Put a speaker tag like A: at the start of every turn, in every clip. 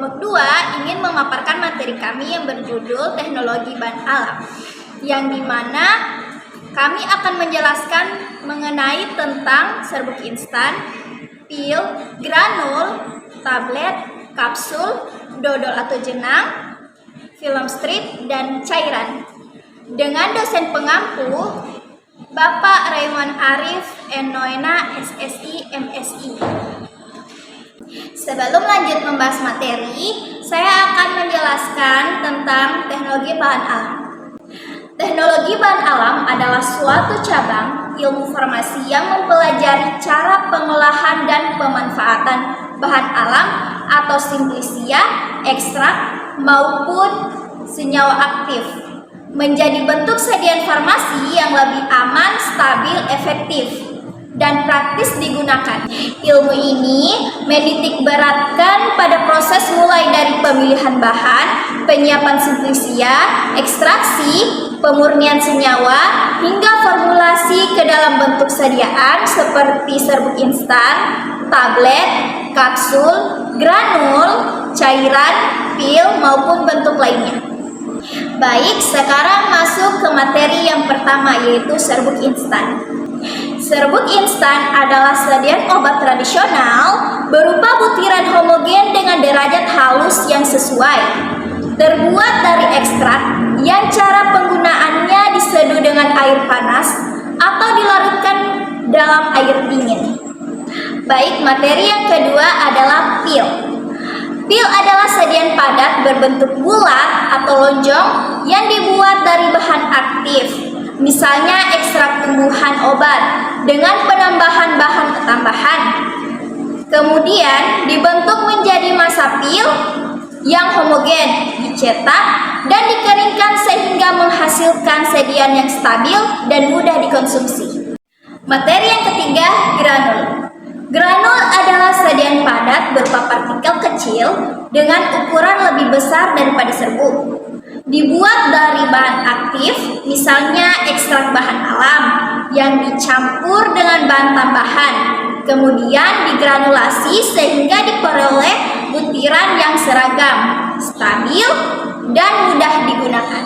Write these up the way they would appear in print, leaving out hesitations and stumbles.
A: Kelompok 2 ingin memaparkan materi kami yang berjudul Teknologi Bahan Alam, yang dimana kami akan menjelaskan mengenai tentang serbuk instan, pil, granul, tablet, kapsul, dodol atau jenang, film strip, dan cairan. Dengan dosen pengampu, Bapak Raymond Arif N. Noena, SSI, MSI. Sebelum lanjut membahas materi, saya akan menjelaskan tentang teknologi bahan alam. Teknologi bahan alam adalah suatu cabang ilmu farmasi yang mempelajari cara pengolahan dan pemanfaatan bahan alam atau simplisia, ekstrak, maupun senyawa aktif menjadi bentuk sajian farmasi yang lebih aman, stabil, efektif, dan praktis digunakan. Ilmu ini menitik beratkan pada proses mulai dari pemilihan bahan, penyiapan simplisia, ekstraksi, pemurnian senyawa, hingga formulasi ke dalam bentuk sediaan seperti serbuk instan, tablet, kapsul, granul, cairan, pil, maupun bentuk lainnya. Baik, sekarang masuk ke materi yang pertama, yaitu serbuk instan. Serbuk instan adalah sediaan obat tradisional berupa butiran homogen dengan derajat halus yang sesuai, terbuat dari ekstrak yang cara penggunaannya diseduh dengan air panas atau dilarutkan dalam air dingin. Baik, materi yang kedua adalah pil. Pil adalah sajian padat berbentuk bulat atau lonjong yang dibuat dari bahan aktif, misalnya ekstrak tumbuhan obat dengan penambahan bahan ketambahan. Kemudian dibentuk menjadi massa pil yang homogen, dicetak dan dikeringkan sehingga menghasilkan sediaan yang stabil dan mudah dikonsumsi. Materi yang ketiga, granul. Granul adalah sajian padat berupa partikel kecil dengan ukuran lebih besar daripada serbuk. Dibuat dari bahan aktif, misalnya ekstrak bahan alam yang dicampur dengan bahan tambahan, kemudian digranulasi sehingga diperoleh butiran yang seragam, stabil, dan mudah digunakan.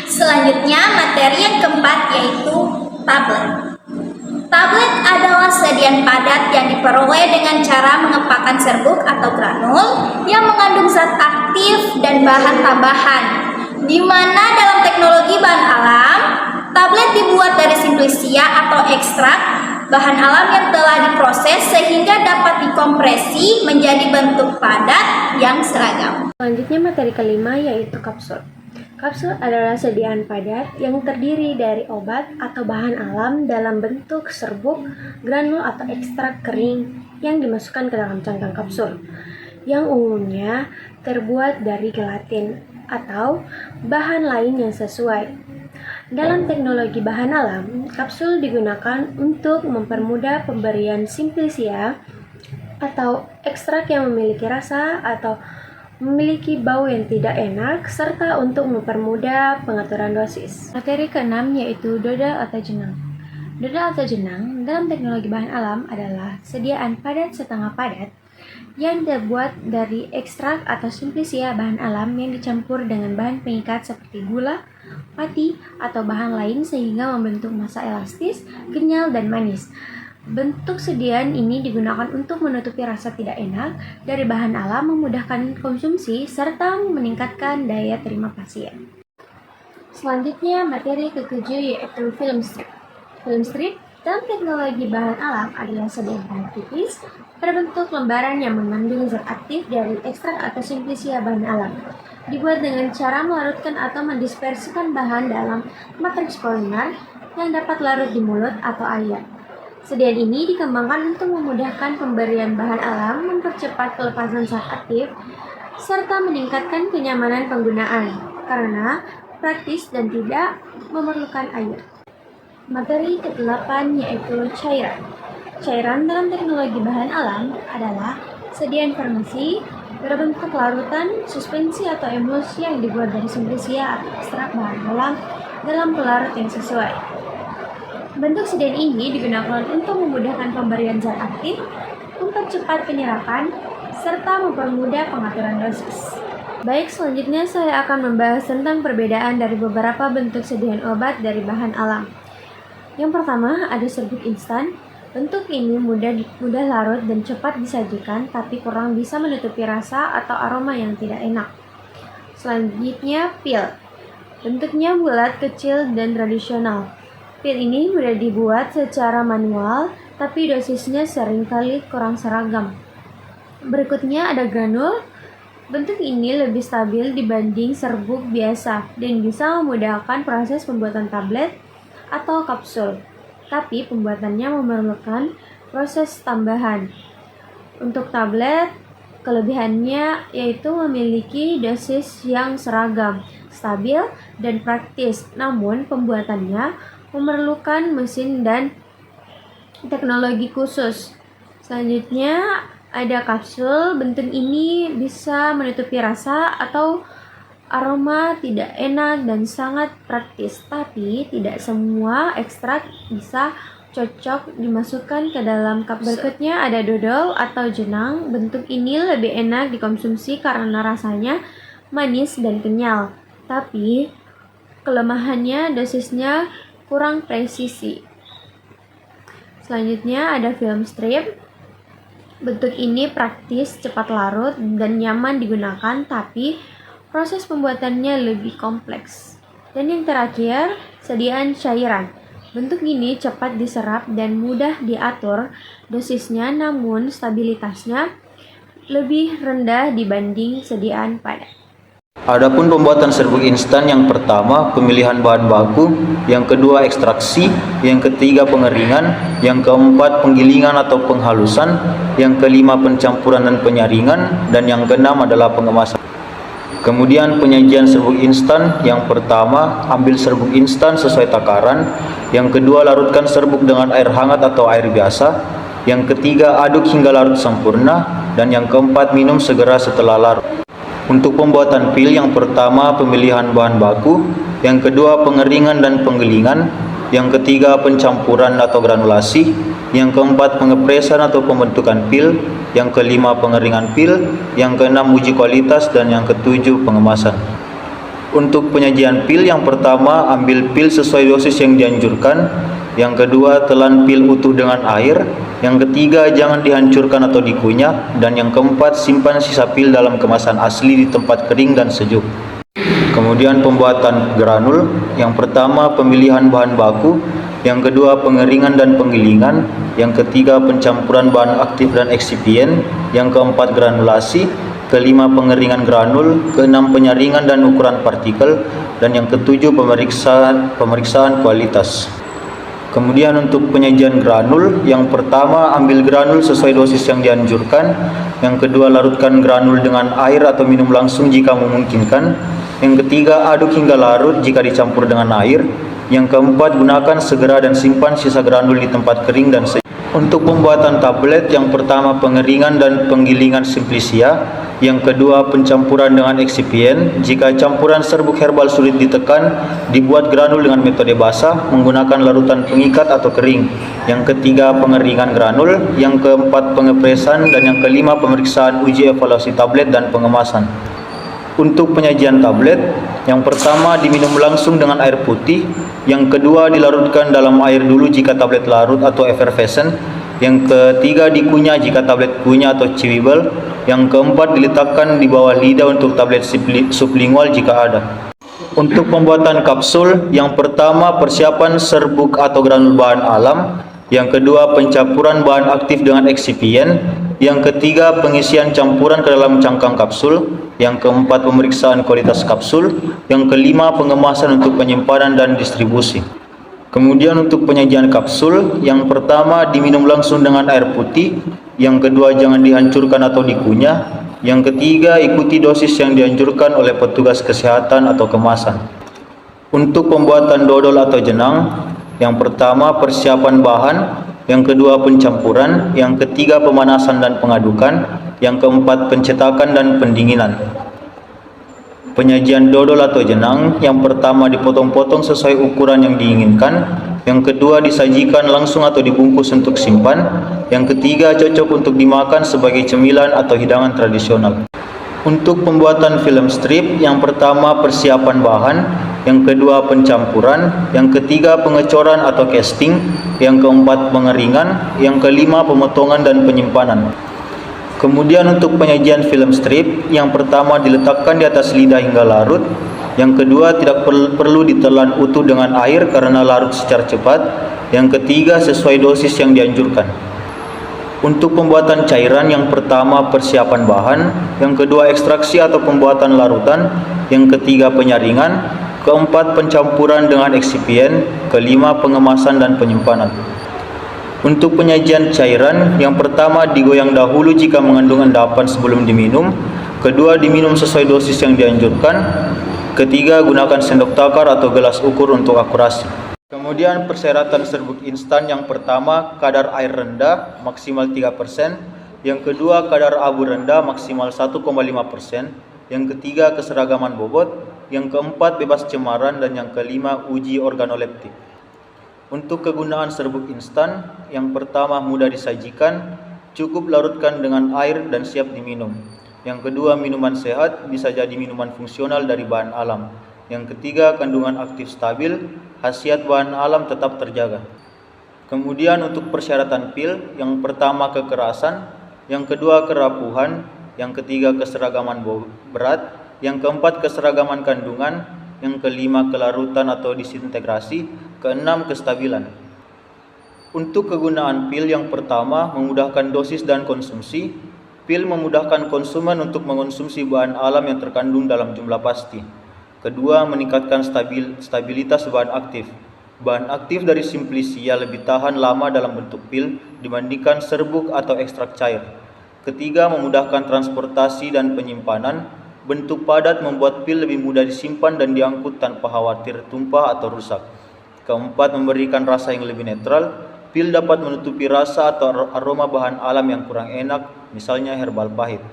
A: Selanjutnya, materi yang keempat yaitu tablet. Tablet adalah sajian padat yang diperoleh dengan cara mengepakkan serbuk atau granul yang mengandung zat aktif dan bahan tambahan, di mana dalam teknologi bahan alam, tablet dibuat dari simplisia atau ekstrak bahan alam yang telah diproses sehingga dapat dikompresi menjadi bentuk padat yang seragam.
B: Selanjutnya materi kelima yaitu kapsul. Kapsul adalah sediaan padat yang terdiri dari obat atau bahan alam dalam bentuk serbuk, granul atau ekstrak kering yang dimasukkan ke dalam cangkang kapsul, yang umumnya terbuat dari gelatin atau bahan lain yang sesuai. Dalam teknologi bahan alam, kapsul digunakan untuk mempermudah pemberian simplisia atau ekstrak yang memiliki rasa atau memiliki bau yang tidak enak, serta untuk mempermudah pengaturan dosis. Materi keenam yaitu dodol atau jenang. Dodol atau jenang dalam teknologi bahan alam adalah sediaan padat setengah padat yang terbuat dari ekstrak atau simplisia bahan alam yang dicampur dengan bahan pengikat seperti gula, pati, atau bahan lain sehingga membentuk massa elastis, kenyal, dan manis. Bentuk sediaan ini digunakan untuk menutupi rasa tidak enak dari bahan alam, memudahkan konsumsi, serta meningkatkan daya terima pasien. Selanjutnya, materi ketujuh yaitu film strip. Film strip dalam teknologi bahan alam adalah sediaan bahan tipis berbentuk lembaran yang mengandung zat aktif dari ekstrak atau simplisia bahan alam. Dibuat dengan cara melarutkan atau mendispersikan bahan dalam matriks polimer yang dapat larut di mulut atau air. Sediaan ini dikembangkan untuk memudahkan pemberian bahan alam, mempercepat pelepasan zat aktif, serta meningkatkan kenyamanan penggunaan karena praktis dan tidak memerlukan air. Materi ke-8 yaitu cairan. Cairan dalam teknologi bahan alam adalah sediaan farmasi berbentuk larutan, suspensi atau emulsi yang dibuat dari simplisia atau ekstrak bahan alam dalam pelarut yang sesuai. Bentuk sediaan ini digunakan untuk memudahkan pemberian zat aktif, mempercepat penyerapan, serta mempermudah pengaturan dosis. Baik, selanjutnya saya akan membahas tentang perbedaan dari beberapa bentuk sediaan obat dari bahan alam. Yang pertama, ada serbuk instan. Bentuk ini mudah larut dan cepat disajikan, tapi kurang bisa menutupi rasa atau aroma yang tidak enak. Selanjutnya, pil. Bentuknya bulat, kecil, dan tradisional. Pil ini mudah dibuat secara manual, tapi dosisnya seringkali kurang seragam. Berikutnya ada granul. Bentuk ini lebih stabil dibanding serbuk biasa dan bisa memudahkan proses pembuatan tablet atau kapsul. Tapi pembuatannya memerlukan proses tambahan. Untuk tablet, kelebihannya yaitu memiliki dosis yang seragam, stabil, dan praktis. Namun pembuatannya memerlukan mesin dan teknologi khusus. Selanjutnya ada kapsul. Bentuk ini bisa menutupi rasa atau aroma tidak enak dan sangat praktis, tapi tidak semua ekstrak bisa cocok dimasukkan ke dalam kapsul. Berikutnya ada dodol atau jenang. Bentuk ini lebih enak dikonsumsi karena rasanya manis dan kenyal, tapi kelemahannya dosisnya kurang presisi. Selanjutnya ada film strip. Bentuk ini praktis, cepat larut, dan nyaman digunakan, tapi proses pembuatannya lebih kompleks. Dan yang terakhir, sediaan cairan. Bentuk ini cepat diserap dan mudah diatur dosisnya, namun stabilitasnya lebih rendah dibanding sediaan padat.
C: Adapun pembuatan serbuk instan, yang pertama pemilihan bahan baku, yang kedua ekstraksi, yang ketiga pengeringan, yang keempat penggilingan atau penghalusan, yang kelima pencampuran dan penyaringan, dan yang keenam adalah pengemasan. Kemudian penyajian serbuk instan, yang pertama ambil serbuk instan sesuai takaran, yang kedua larutkan serbuk dengan air hangat atau air biasa, yang ketiga aduk hingga larut sempurna, dan yang keempat minum segera setelah larut. Untuk pembuatan pil, yang pertama pemilihan bahan baku, yang kedua pengeringan dan penggilingan, yang ketiga pencampuran atau granulasi, yang keempat pengepresan atau pembentukan pil, yang kelima pengeringan pil, yang keenam uji kualitas, dan yang ketujuh pengemasan. Untuk penyajian pil, yang pertama ambil pil sesuai dosis yang dianjurkan, yang kedua telan pil utuh dengan air, yang ketiga jangan dihancurkan atau dikunyah, dan yang keempat simpan sisa pil dalam kemasan asli di tempat kering dan sejuk. Kemudian pembuatan granul, yang pertama pemilihan bahan baku, yang kedua pengeringan dan penggilingan, yang ketiga pencampuran bahan aktif dan eksipien, yang keempat granulasi, kelima pengeringan granul, keenam penyaringan dan ukuran partikel, dan yang ketujuh pemeriksaan kualitas. Kemudian untuk penyajian granul, yang pertama ambil granul sesuai dosis yang dianjurkan, yang kedua larutkan granul dengan air atau minum langsung jika memungkinkan, yang ketiga aduk hingga larut jika dicampur dengan air, yang keempat gunakan segera dan simpan sisa granul di tempat kering dan sejuk. Untuk pembuatan tablet, yang pertama pengeringan dan penggilingan simplisia, yang kedua pencampuran dengan eksipien. Jika campuran serbuk herbal sulit ditekan, dibuat granul dengan metode basah menggunakan larutan pengikat atau kering. Yang ketiga pengeringan granul, yang keempat pengepresan, dan yang kelima pemeriksaan uji evaluasi tablet dan pengemasan. Untuk penyajian tablet, yang pertama diminum langsung dengan air putih, yang kedua dilarutkan dalam air dulu jika tablet larut atau effervescent, yang ketiga dikunyah jika tablet kunyah atau chewable, yang keempat diletakkan di bawah lidah untuk tablet sublingual jika ada. Untuk pembuatan kapsul, yang pertama persiapan serbuk atau granul bahan alam, yang kedua pencampuran bahan aktif dengan eksipien, yang ketiga pengisian campuran ke dalam cangkang kapsul, yang keempat pemeriksaan kualitas kapsul, yang kelima pengemasan untuk penyimpanan dan distribusi. Kemudian untuk penyajian kapsul, yang pertama diminum langsung dengan air putih, yang kedua jangan dihancurkan atau dikunyah, yang ketiga ikuti dosis yang dianjurkan oleh petugas kesehatan atau kemasan. Untuk pembuatan dodol atau jenang, yang pertama persiapan bahan, yang kedua pencampuran, yang ketiga pemanasan dan pengadukan, yang keempat pencetakan dan pendinginan. Penyajian dodol atau jenang, yang pertama dipotong-potong sesuai ukuran yang diinginkan, Yang kedua, disajikan langsung atau dibungkus untuk simpan. Yang ketiga, cocok untuk dimakan sebagai cemilan atau hidangan tradisional. Untuk pembuatan film strip, yang pertama persiapan bahan, yang kedua pencampuran, yang ketiga pengecoran atau casting, yang keempat pengeringan, yang kelima pemotongan dan penyimpanan. Kemudian untuk penyajian film strip, yang pertama diletakkan di atas lidah hingga larut, yang kedua tidak perlu ditelan utuh dengan air karena larut secara cepat, yang ketiga sesuai dosis yang dianjurkan. Untuk pembuatan cairan, yang pertama persiapan bahan, yang kedua ekstraksi atau pembuatan larutan, yang ketiga penyaringan, keempat pencampuran dengan eksipien, kelima pengemasan dan penyimpanan. Untuk penyajian cairan, yang pertama digoyang dahulu jika mengandung endapan sebelum diminum, kedua diminum sesuai dosis yang dianjurkan, ketiga gunakan sendok takar atau gelas ukur untuk akurasi. Kemudian persyaratan serbuk instan, yang pertama kadar air rendah maksimal 3%, yang kedua kadar abu rendah maksimal 1,5%, yang ketiga keseragaman bobot, yang keempat bebas cemaran, dan yang kelima uji organoleptik. Untuk kegunaan serbuk instan, yang pertama mudah disajikan, cukup larutkan dengan air dan siap diminum. Yang kedua minuman sehat, bisa jadi minuman fungsional dari bahan alam. Yang ketiga kandungan aktif stabil, khasiat bahan alam tetap terjaga. Kemudian untuk persyaratan pil, yang pertama kekerasan, yang kedua kerapuhan, yang ketiga keseragaman berat, yang keempat keseragaman kandungan, yang kelima kelarutan atau disintegrasi, keenam kestabilan. Untuk kegunaan pil, yang pertama memudahkan dosis dan konsumsi. Pil memudahkan konsumen untuk mengonsumsi bahan alam yang terkandung dalam jumlah pasti. Kedua, meningkatkan stabilitas bahan aktif. Bahan aktif dari Simplicia lebih tahan lama dalam bentuk pil dibandingkan serbuk atau ekstrak cair. Ketiga, memudahkan transportasi dan penyimpanan. Bentuk padat membuat pil lebih mudah disimpan dan diangkut tanpa khawatir tumpah atau rusak. Keempat, memberikan rasa yang lebih netral. Pil dapat menutupi rasa atau aroma bahan alam yang kurang enak, misalnya herbal pahit.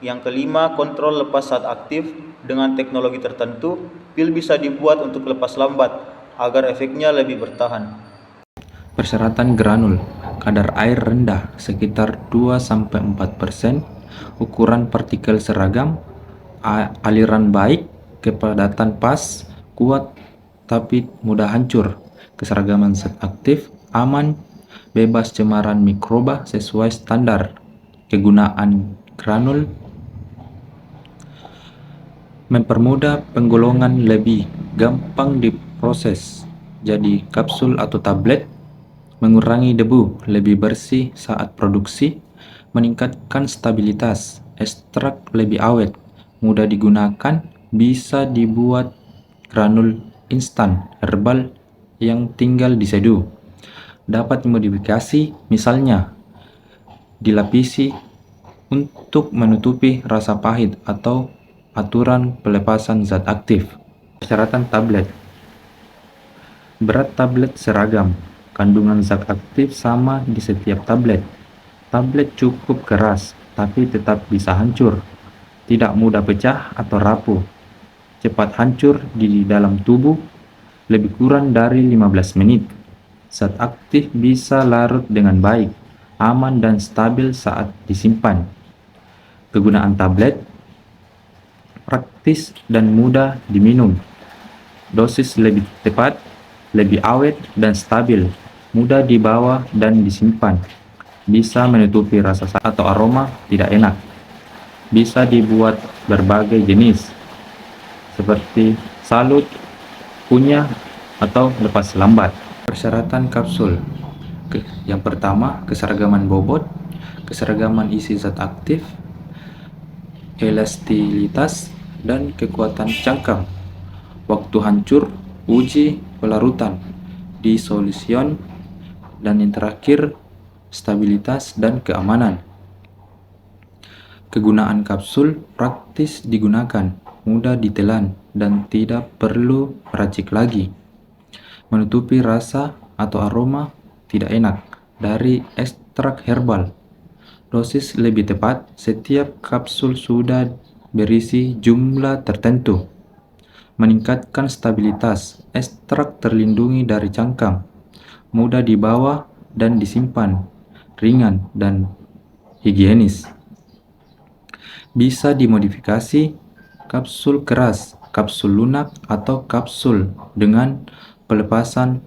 C: Yang kelima, kontrol lepas saat aktif. Dengan teknologi tertentu, pil bisa dibuat untuk lepas lambat agar efeknya lebih bertahan.
D: Persyaratan granul, kadar air rendah sekitar 2-4%, ukuran partikel seragam, aliran baik, kepadatan pas, kuat tapi mudah hancur, keseragaman zat aktif, aman, bebas cemaran mikroba sesuai standar. Kegunaan granul mempermudah penggolongan, lebih gampang diproses jadi kapsul atau tablet, mengurangi debu, lebih bersih saat produksi, meningkatkan stabilitas, ekstrak lebih awet, mudah digunakan, bisa dibuat granul instan herbal yang tinggal diseduh. Dapat dimodifikasi, misalnya dilapisi untuk menutupi rasa pahit atau aturan pelepasan zat aktif. Persyaratan tablet. Berat tablet seragam, kandungan zat aktif sama di setiap tablet. Tablet cukup keras, tapi tetap bisa hancur, tidak mudah pecah atau rapuh, cepat hancur di dalam tubuh, lebih kurang dari 15 menit. Zat aktif bisa larut dengan baik, aman dan stabil saat disimpan. Kegunaan tablet praktis dan mudah diminum. Dosis lebih tepat, lebih awet dan stabil, mudah dibawa dan disimpan. Bisa menutupi rasa atau aroma tidak enak. Bisa dibuat berbagai jenis, seperti salut, kunyah, atau lepas lambat. Persyaratan kapsul. Yang pertama, keseragaman bobot, keseragaman isi zat aktif, elastisitas, dan kekuatan cangkang. Waktu hancur, uji pelarutan, disolution, dan yang terakhir, stabilitas dan keamanan. Kegunaan kapsul praktis digunakan, mudah ditelan, dan tidak perlu meracik lagi. Menutupi rasa atau aroma tidak enak dari ekstrak herbal. Dosis lebih tepat, setiap kapsul sudah berisi jumlah tertentu. Meningkatkan stabilitas, ekstrak terlindungi dari cangkang. mudah dibawa dan disimpan, ringan dan higienis. Bisa dimodifikasi kapsul keras, kapsul lunak, atau kapsul dengan pelepasan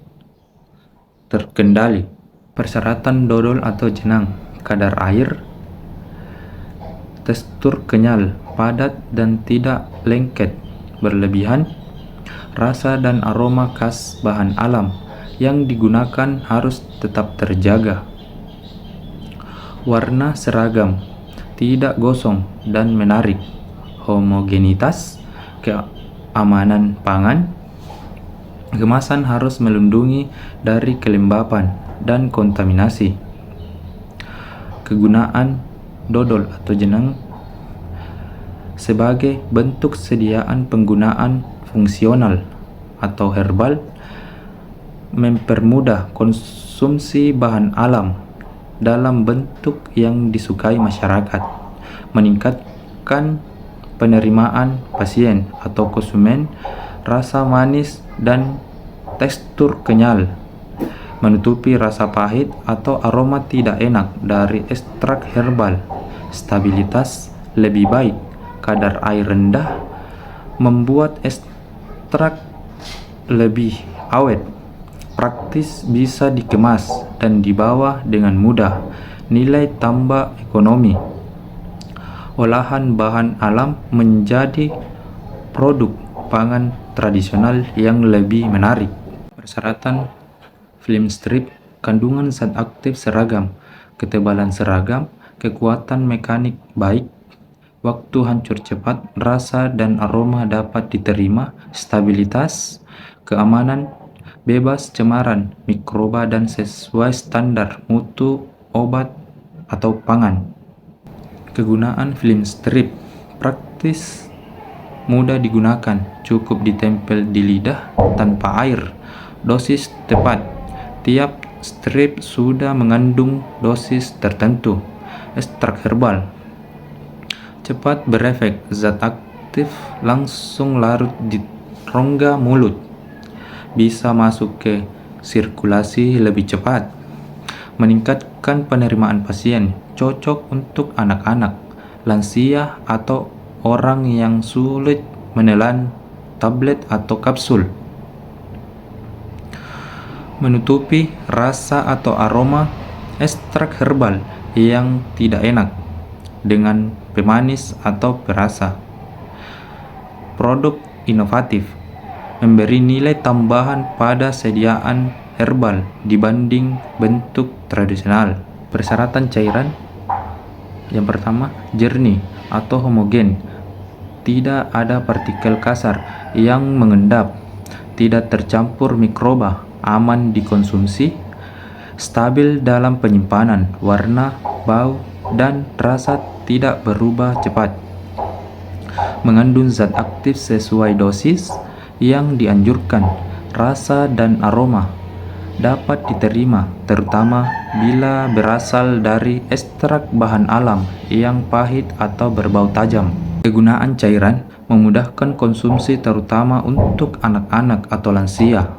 D: terkendali. Persyaratan dodol atau jenang: kadar air, tekstur kenyal, padat dan tidak lengket berlebihan, rasa dan aroma khas bahan alam yang digunakan harus tetap terjaga. Warna seragam, tidak gosong dan menarik. Homogenitas, keamanan pangan. Kemasan harus melindungi dari kelembapan dan kontaminasi. Kegunaan dodol atau jenang sebagai bentuk sediaan penggunaan fungsional atau herbal, mempermudah konsumsi bahan alam dalam bentuk yang disukai masyarakat, meningkatkan penerimaan pasien atau konsumen, rasa manis dan tekstur kenyal, menutupi rasa pahit atau aroma tidak enak dari ekstrak herbal. Stabilitas lebih baik, kadar air rendah, membuat ekstrak lebih awet. Praktis, bisa dikemas dan dibawa dengan mudah. Nilai tambah ekonomi. Olahan bahan alam menjadi produk pangan tradisional yang lebih menarik. Persyaratan film strip: kandungan zat aktif seragam, ketebalan seragam, kekuatan mekanik baik, waktu hancur cepat, rasa dan aroma dapat diterima, stabilitas, keamanan, bebas cemaran mikroba dan sesuai standar mutu obat atau pangan. Kegunaan film strip: praktis, mudah digunakan, cukup ditempel di lidah tanpa air, dosis tepat. Tiap strip sudah mengandung dosis tertentu. Ekstrak herbal cepat berefek, zat aktif langsung larut di rongga mulut, bisa masuk ke sirkulasi lebih cepat, meningkatkan penerimaan pasien, cocok untuk anak-anak, lansia atau orang yang sulit menelan tablet atau kapsul. Menutupi rasa atau aroma ekstrak herbal yang tidak enak dengan pemanis atau perasa. Produk inovatif, memberi nilai tambahan pada sediaan herbal dibanding bentuk tradisional. Persyaratan cairan: yang pertama, jernih atau homogen, tidak ada partikel kasar yang mengendap, tidak tercampur mikroba, aman dikonsumsi, stabil dalam penyimpanan, warna, bau, dan rasa tidak berubah cepat, mengandung zat aktif sesuai dosis yang dianjurkan, rasa dan aroma dapat diterima, terutama bila berasal dari ekstrak bahan alam yang pahit atau berbau tajam. Kegunaan cairan: memudahkan konsumsi terutama untuk anak-anak atau lansia.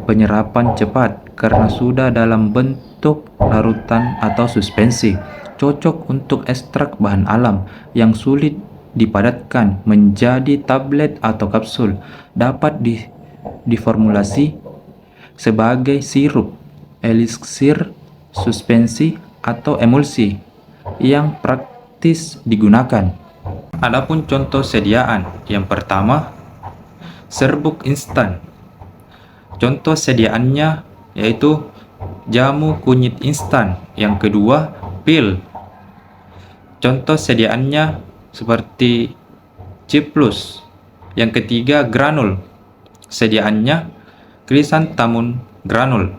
D: Penyerapan cepat karena sudah dalam bentuk larutan atau suspensi. Cocok untuk ekstrak bahan alam yang sulit dipadatkan menjadi tablet atau kapsul. Dapat diformulasi sebagai sirup, eliksir, suspensi, atau emulsi yang praktis digunakan. Adapun contoh sediaan: yang pertama, serbuk instan. Contoh sediaannya yaitu jamu kunyit instan. Yang kedua, pil. Contoh sediaannya seperti ciplus. Yang ketiga, granul. Sediaannya krisantamun granul.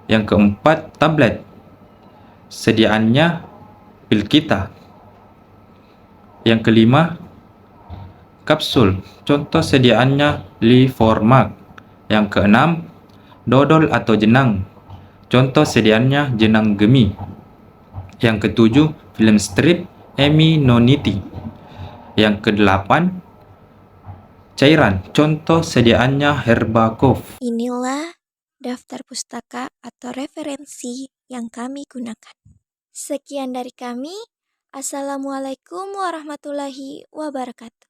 D: Yang keempat, tablet. Sediaannya pil kita. Yang kelima, kapsul. Contoh sediaannya Liformak. Yang keenam, dodol atau jenang. Contoh sediaannya jenang gemi. Yang ketujuh, film strip Eminoniti. Yang kedelapan, cairan. Contoh sediaannya Herbacove.
E: Inilah daftar pustaka atau referensi yang kami gunakan. Sekian dari kami. Assalamualaikum warahmatullahi wabarakatuh.